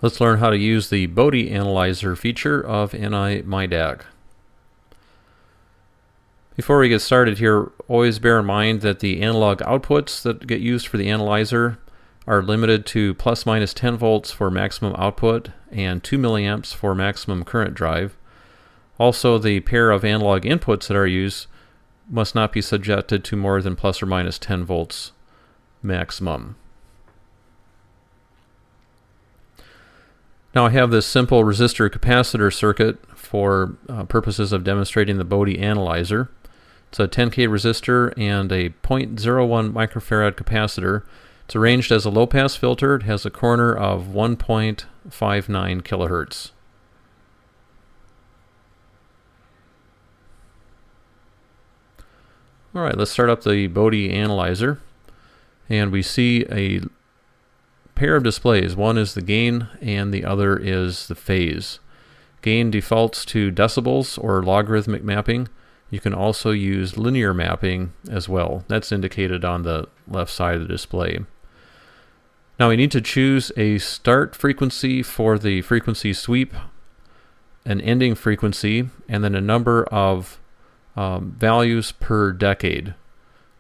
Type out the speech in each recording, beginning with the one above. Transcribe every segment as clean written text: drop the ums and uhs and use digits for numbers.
Let's learn how to use the Bode analyzer feature of NI Mydaq. Before we get started here, always bear in mind that the analog outputs that get used for the analyzer are limited to plus minus 10 volts for maximum output and 2 milliamps for maximum current drive. Also, the pair of analog inputs that are used must not be subjected to more than plus or minus 10 volts maximum. Now I have this simple resistor capacitor circuit for purposes of demonstrating the Bode analyzer. It's a 10K resistor and a 0.01 microfarad capacitor. It's arranged as a low-pass filter. It has a corner of 1.59 kilohertz. Alright, let's start up the Bode analyzer. And we see a pair of displays. One is the gain and the other is the phase. Gain defaults to decibels or logarithmic mapping. You can also use linear mapping as well. That's indicated on the left side of the display. Now we need to choose a start frequency for the frequency sweep, an ending frequency, and then a number of values per decade.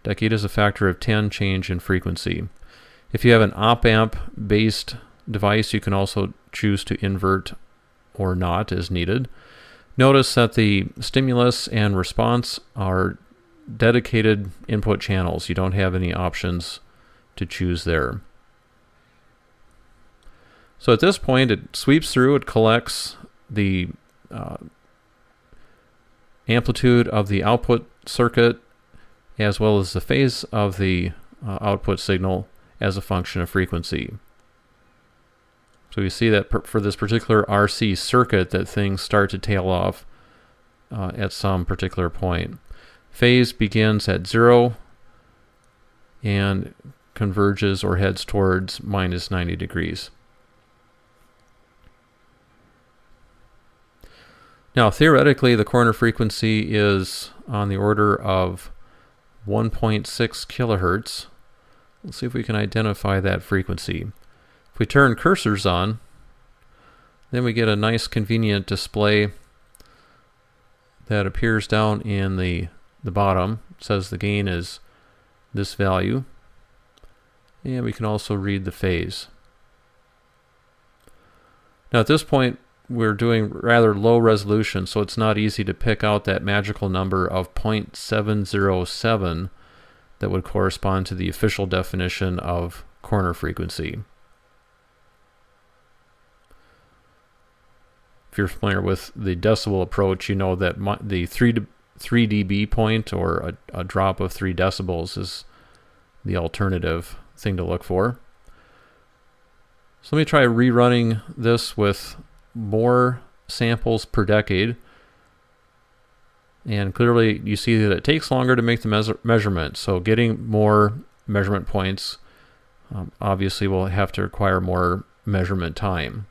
Decade is a factor of 10 change in frequency. If you have an op-amp based device, you can also choose to invert or not as needed. Notice that the stimulus and response are dedicated input channels. You don't have any options to choose there. So at this point, it sweeps through, it collects the amplitude of the output circuit as well as the phase of the output signal as a function of frequency. So we see that for this particular RC circuit that things start to tail off at some particular point. Phase begins at 0 and converges or heads towards minus 90 degrees. Now theoretically the corner frequency is on the order of 1.6 kilohertz. Let's see if we can identify that frequency. If we turn cursors on, then we get a nice convenient display that appears down in the bottom. It says the gain is this value. And we can also read the phase. Now at this point, we're doing rather low resolution, so it's not easy to pick out that magical number of 0.707 that would correspond to the official definition of corner frequency. If you're familiar with the decibel approach, you know that the 3 dB point, or a drop of 3 decibels, is the alternative thing to look for. So let me try rerunning this with more samples per decade. And clearly you see that it takes longer to make the measurement. So getting more measurement points obviously will have to require more measurement time.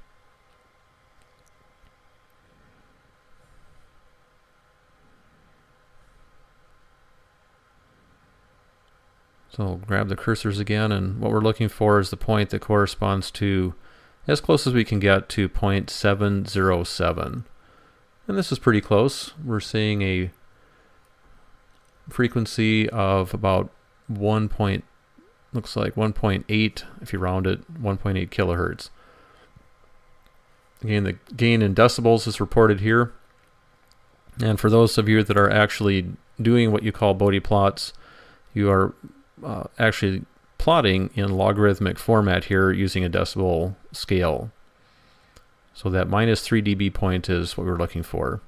So grab the cursors again, and what we're looking for is the point that corresponds to, as close as we can get, to 0.707. And this is pretty close. We're seeing a frequency of about looks like 1.8, if you round it, 1.8 kilohertz. Again, the gain in decibels is reported here. And for those of you that are actually doing what you call Bode plots, you are actually plotting in logarithmic format here using a decibel scale. So that minus 3 dB point is what we're looking for.